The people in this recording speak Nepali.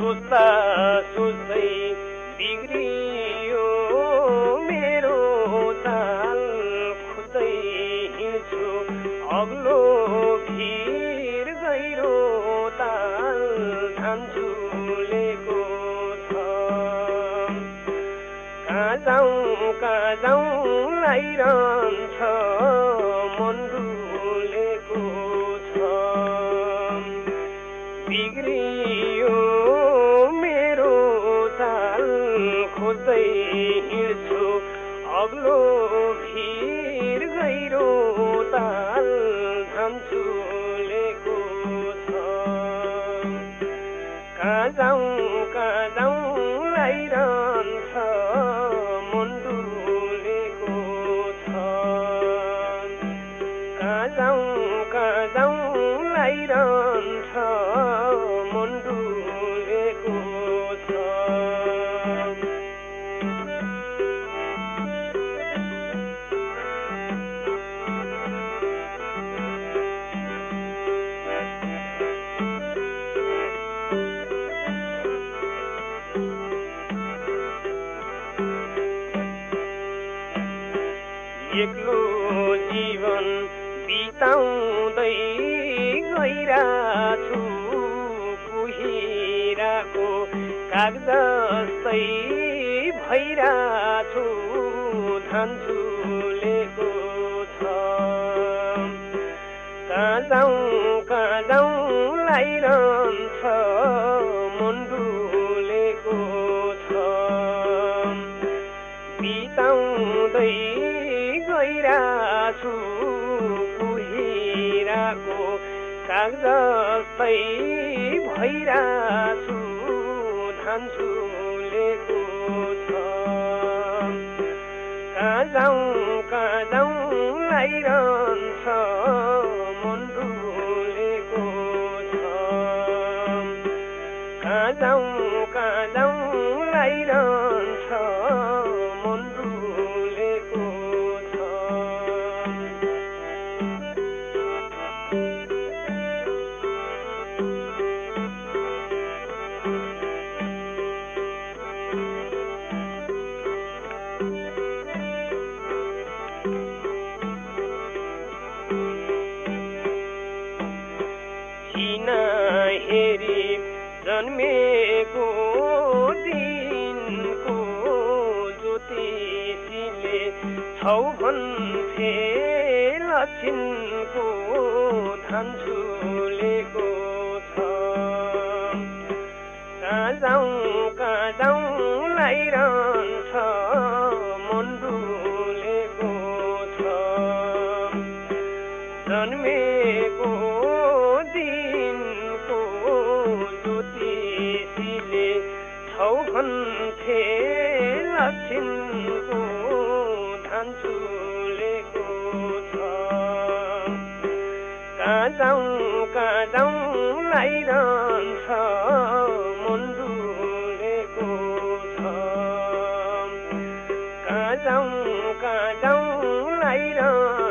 सोच्दा सोच्दै बिग्रियो मेरो चाल खोज्दै हिँड्छु अग्लो भिर गहिरो ताल धान्चुलेको छ कहाँ जाउँ लागिरहन्छ मन डुलेको छ बिग्रियो मेरो चाल खोज्दै हिँड्छु अग्लो भिर गहिरो ताल धान्चुलेको छ कहाँ जाउँ लागिरहन्छ मन डुलेको छ कहाँ जाउँ लागिरहन्छ मन डुलेको छ एक्लो जीवन बिताउँदै गइराछु कुहिराको कागज जस्तै भइराछु धान्चुलेको छ कहाँ जाउँ लागिरहन्छ मन डुलेको छ बिताउँदै गइराछु कुहिराको कागज जस्तै भइराछु धान्चुलेको छ कहाँ जाउँ लागिरहन्छ मन डुलेको छ कहाँ जाउँ लागिरहन्छ मन डुलेको छ हेरी जन्मेको दिनको ज्योतिषीले छौ भन्थे लक्षिणको धान्चुलेको छ कहाँ जाउँ लागिरहन्छ मन डुलेको छ जन्मेको दिनको ज्योतिषीले छौ भन्थे लक्षिणको धान्चुलेको छ कहाँ जाउँ लागिरहन्छ मन डुलेको छ कहाँ जाउँ लागिरहन्छ